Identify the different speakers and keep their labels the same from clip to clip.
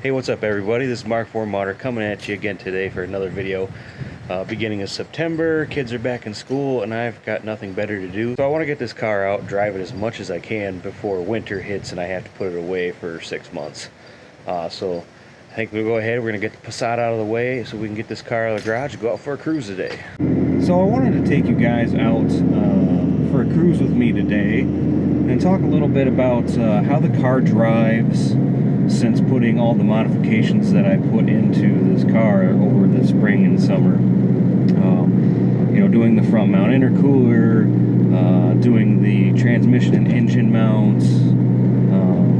Speaker 1: Hey, what's up everybody? This is Mk4 Modder coming at you again today for another video. Beginning of September, kids are back in school and I've got nothing better to do. So I want to get this car out, drive it as much as I can before winter hits and I have to put it away for 6 months. So I think we'll go ahead, we're going to get the Passat out of the way so we can get this car out of the garage and go out for a cruise today. So I wanted to take you guys out for a cruise with me today and talk a little bit about how the car drives since putting all the modifications that I put into this car over the spring and summer. You know, doing the front mount intercooler, doing the transmission and engine mounts,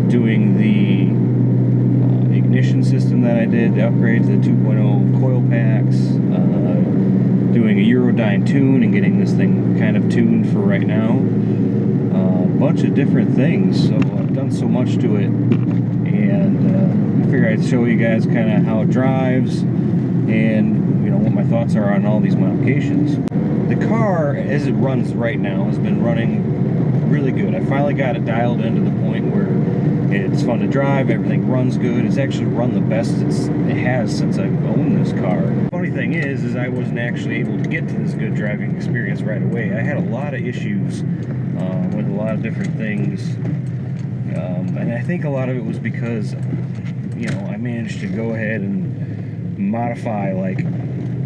Speaker 1: doing the ignition system that I did, the upgrade to the 2.0 coil packs, doing a Eurodyne tune and getting this thing kind of tuned for right now. A bunch of different things, so I've done so much to it. And I figured I'd show you guys kind of how it drives and, you know, what my thoughts are on all these modifications. The car, as it runs right now, has been running really good. I finally got it dialed into the point where it's fun to drive, everything runs good. It's actually run the best it has since I've owned this car. The funny thing is I wasn't actually able to get to this good driving experience right away. I had a lot of issues with a lot of different things. And I think a lot of it was because, you know, I managed to go ahead and modify like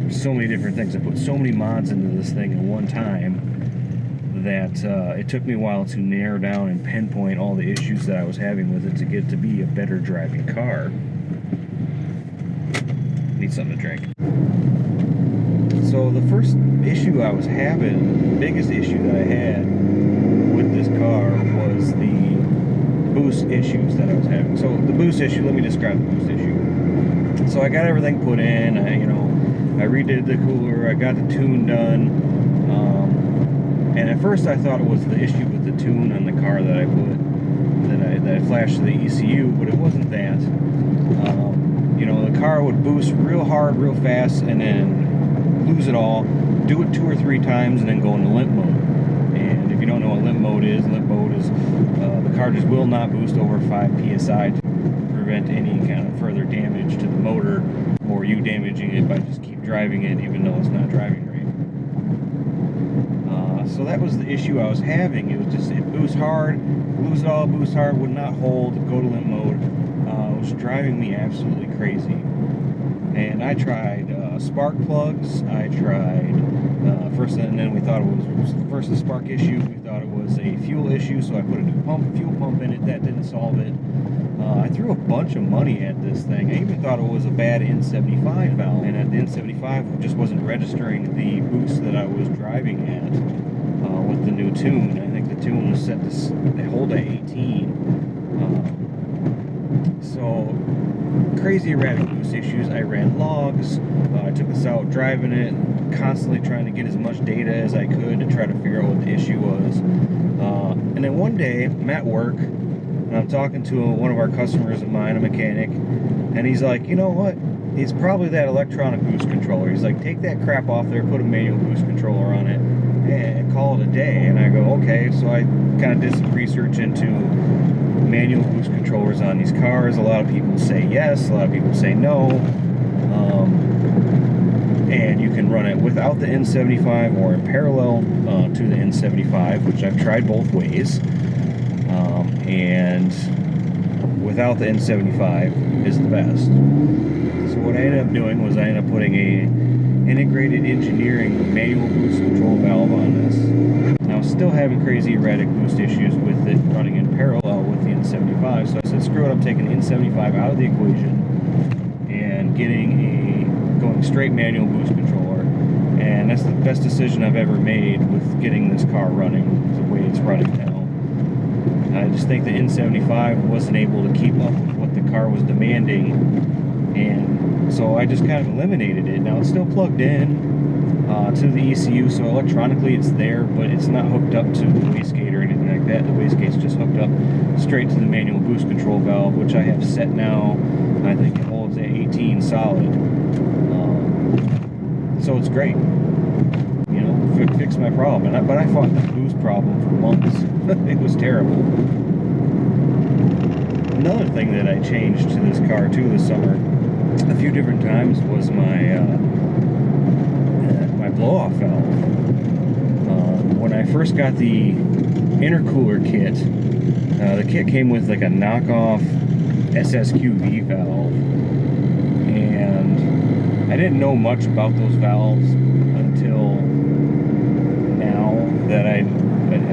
Speaker 1: so many different things. I put so many mods into this thing at one time that it took me a while to narrow down and pinpoint all the issues that I was having with it to get it to be a better driving car. Need something to drink. So the first issue I was having, the biggest issue that I had with this car was the boost issues that I was having. So the boost issue, let me describe the boost issue. So I got everything put in, I redid the cooler, I got the tune done, and at first I thought it was the issue with the tune on the car that I put, that I flashed to the ECU, but it wasn't that. You know, the car would boost real hard, real fast, and then lose it all, do it 2 or 3 times, and then go into limp mode. And if you don't know what limp mode is the car just will not boost over 5 psi to prevent any kind of further damage to the motor or you damaging it by just keep driving it even though it's not driving right. So that was the issue I was having. It was just, it boost hard, lose it all, boost hard, would not hold, go to limp mode. It was driving me absolutely crazy. And I tried spark plugs, I tried first, and then we thought it was first the spark issue, we thought it was a fuel issue, so I put a new fuel pump in it. That didn't solve it. I threw a bunch of money at this thing. I even thought it was a bad N75 valve, and the N75 just wasn't registering the boost that I was driving at with the new tune. I think the tune was set to hold at 18. So crazy erratic boost issues. I ran logs, I took this out driving it, constantly trying to get as much data as I could to try to figure out what the issue was. And then one day I'm at work and I'm talking to one of our customers of mine, a mechanic, and he's like, you know what, it's probably that electronic boost controller. He's like, take that crap off there, put a manual boost controller on it and call it a day. And I go, okay. So I kind of did some research into manual boost controllers on these cars. A lot of people say yes, a lot of people say no. And you can run it without the N75 or in parallel to the N75, which I've tried both ways. And without the N75 is the best. So what I ended up doing was I ended up putting a integrated engineering manual boost control valve on this. Now I'm still having crazy erratic boost issues with it running in parallel with the N75, so I said screw it, I'm taking the N75 out of the equation and going straight manual boost controller, and that's the best decision I've ever made with getting this car running the way it's running now. I just think the N75 wasn't able to keep up with what the car was demanding, and so I just kind of eliminated it. Now it's still plugged in to the ECU, so electronically it's there, but it's not hooked up to the wastegate or anything like that. The wastegate's just hooked up straight to the manual boost control valve, which I have set now. I think it holds at 18 solid. So it's great. You know, fixed my problem. But I fought the boost problem for months. It was terrible. Another thing that I changed to this car too this summer, a few different times, was my my blow-off valve. When I first got the intercooler kit, the kit came with like a knockoff SSQV valve, and I didn't know much about those valves until now. That I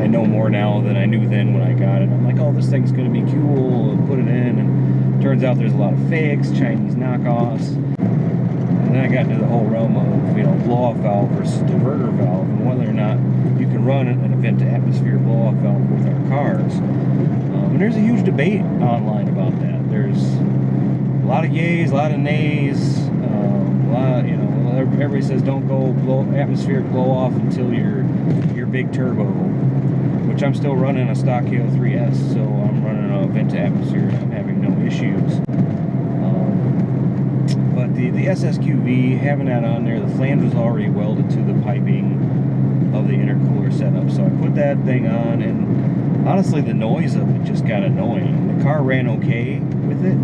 Speaker 1: know more now than I knew then when I got it. I'm like, oh, this thing's gonna be cool, and put it in, and turns out there's a lot of fakes, Chinese knockoffs. And then I got into the whole realm of, you know, blow-off valve versus diverter valve, and whether or not you can run an vent-to-atmosphere blow-off valve with our cars. And there's a huge debate online about that. There's a lot of yays, a lot of nays, a lot, you know, everybody says don't go atmospheric blow-off until you're big turbo, which I'm still running a stock K03S, so I'm running a vent-to-atmosphere and I'm having no issues. But the SSQV, having that on there, the flange was already welded to the piping of the intercooler setup, so I put that thing on, and honestly the noise of it just got annoying. The car ran okay with it,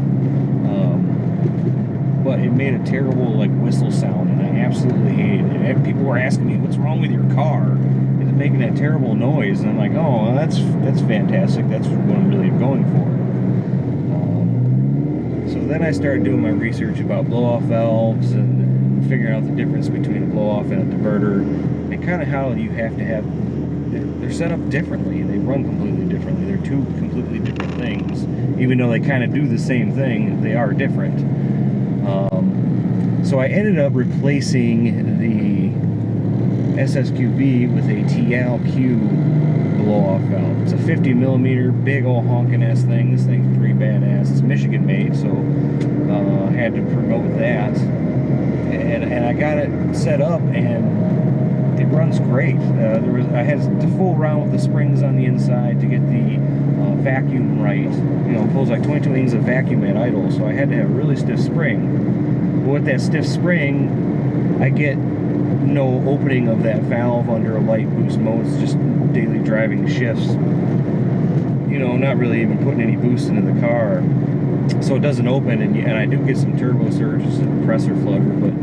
Speaker 1: but it made a terrible like whistle sound, and I absolutely hated it. And people were asking me, what's wrong with your car? Is it making that terrible noise? And I'm like, oh, well, that's fantastic. That's what I'm really going for. So then I started doing my research about blow-off valves and figuring out the difference between a blow-off and a diverter, and kind of how you have to have, they're set up differently. They run completely differently. They're two completely different things. Even though they kind of do the same thing, they are different. So I ended up replacing the SSQV with a TLQ blow-off valve. It's a 50 millimeter, big old honking ass thing. This thing's pretty badass. It's Michigan made, so I had to promote that. And I got it set up, and it runs great. I had to fool around with the springs on the inside to get the vacuum right. You know, it pulls like 22 inches of vacuum at idle, so I had to have a really stiff spring. But with that stiff spring, I get no opening of that valve under a light boost mode. It's just daily driving shifts. You know, not really even putting any boost into the car. So it doesn't open, and I do get some turbo surges and compressor flutter, but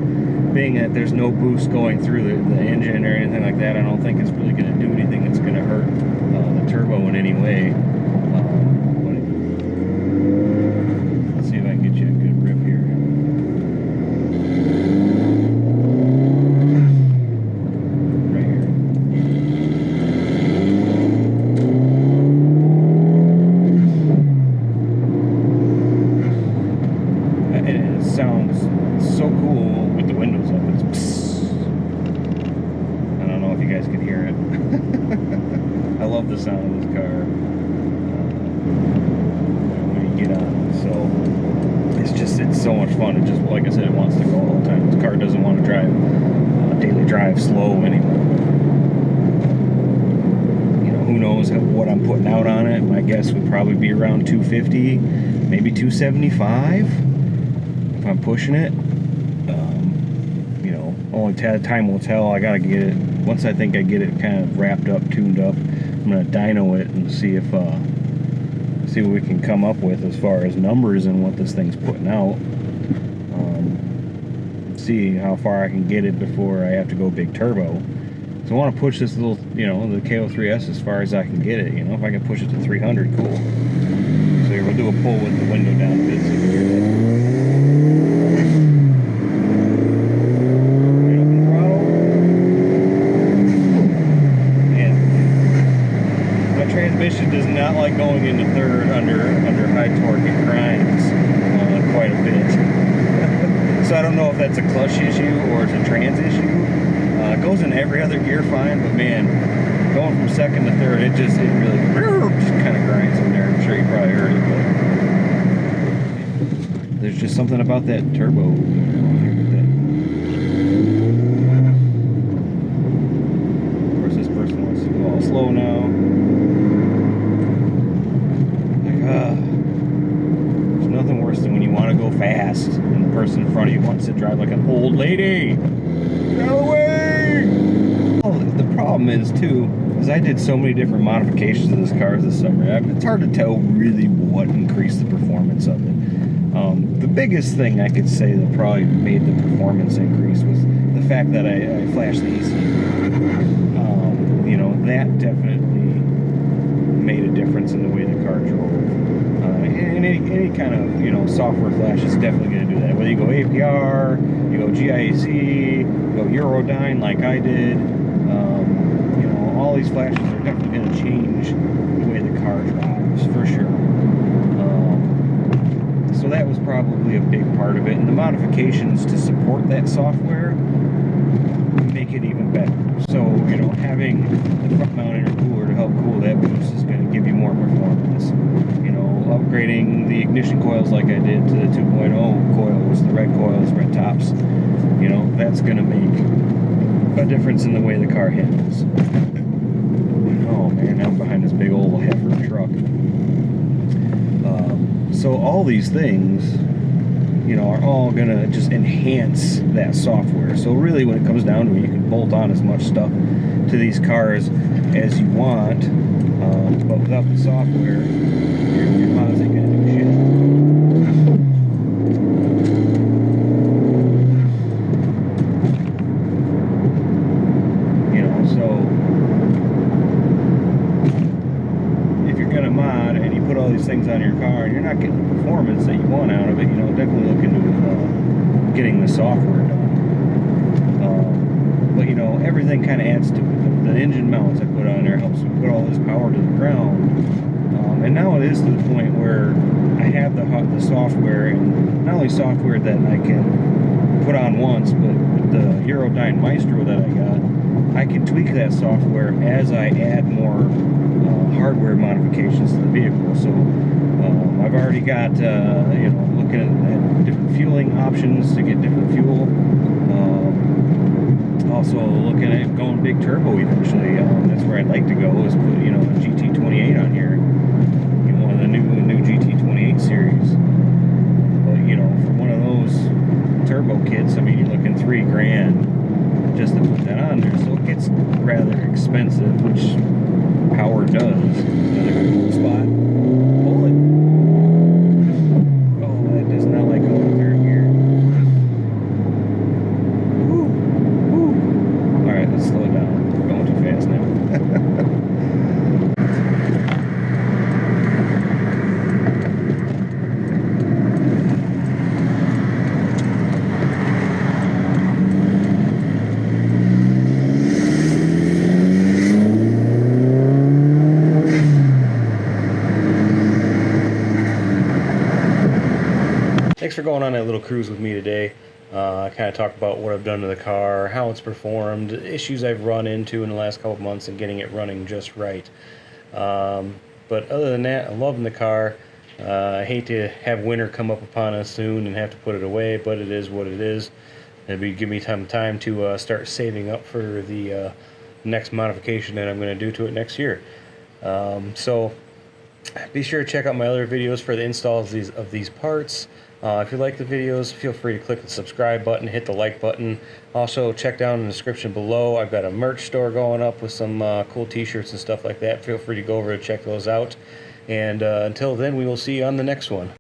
Speaker 1: being that there's no boost going through the engine or anything like that, I don't think it's really going to do anything that's going to hurt the turbo in any way. Let's see if I can get you a good rip here. Right here. And it sounds so cool with the windows up. It's psst. I don't know if you guys can hear it. I love the sound of this car when you get on it. So it's so much fun. It just, like I said, it wants to go all the time. This car doesn't want to drive daily drive slow anymore. You know, who knows what I'm putting out on it. My guess would probably be around 250, maybe 275 if I'm pushing it. You know, only time will tell. I gotta get it, once I think I get it kind of wrapped up, tuned up, I'm gonna dyno it and see if see what we can come up with as far as numbers and what this thing's putting out. See how far I can get it before I have to go big turbo. So I want to push this little, you know, the K03S as far as I can get it. You know, if I can push it to 300, cool. So here, we'll do a pull with the window down a bit so you can hear that. Transmission does not like going into third under high torque. It grinds quite a bit. So I don't know if that's a clutch issue or it's a trans issue. It goes in every other gear fine, but man, going from second to third, it really just kind of grinds in there. I'm sure you probably heard it, but there's just something about that turbo. Of course, this person wants to go all slow now. There's nothing worse than when you want to go fast and the person in front of you wants to drive like an old lady. Get out of the way! Oh, the problem is too, because I did so many different modifications of this car this summer. It's hard to tell really what increased the performance of it. The biggest thing I could say that probably made the performance increase was the fact that I flashed the AC. You know, that definitely made a difference in the way the car drove. And any kind of, you know, software flash is definitely going to do that. Whether you go APR, you go GIAC, you go Eurodyne like I did, you know, all these flashes are definitely going to change the way the car drives, for sure. So that was probably a big part of it. And the modifications to support that software make it even better. So, you know, having the front mount intercooler to help cool that boost is going to give you more performance. You know, upgrading the ignition coils like I did to the 2.0 coils, the red coils, red tops, you know, that's going to make a difference in the way the car handles. Oh man, now I'm behind this big old heifer truck. So all these things, you know, are all gonna just enhance that software. So really, when it comes down to it, you can bolt on as much stuff to these cars as you want, but without the software, your mods ain't gonna do shit. You know, so if you're gonna mod and you put all these things on your car and you're not getting the performance that you want out of it, you know, definitely look into getting the software done. But you know, everything kind of adds to it. The engine mounts I put on there helps me put all this power to the ground. And now it is to the point where I have the software, and not only software that I can put on once, but with the Eurodyne Maestro that I got, I can tweak that software as I add more hardware modifications to the vehicle. So I've already got, you know, looking at different fueling options to get different fuel. Also looking at going big turbo eventually. That's where I'd like to go, is put, you know, a GT28 on here. You know, one of the new GT28 series. But, you know, for one of those turbo kits, I mean, you're looking $3,000 just to put that on there. So it gets rather expensive, which power does. Another cool spot. Pull it. Oh, that does not like going third gear. Woo. Woo. Alright, let's slow it down. We're going too fast now. Thanks for going on that little cruise with me today. I kind of talked about what I've done to the car, how it's performed, issues I've run into in the last couple of months, and getting it running just right. But other than that, I'm loving the car. I hate to have winter come up upon us soon and have to put it away, but it is what it is. It'll give me some time to start saving up for the next modification that I'm going to do to it next year. So be sure to check out my other videos for the installs of these parts. If you like the videos, feel free to click the subscribe button, hit the like button. Also, check down in the description below. I've got a merch store going up with some cool t-shirts and stuff like that. Feel free to go over and check those out. And until then, we will see you on the next one.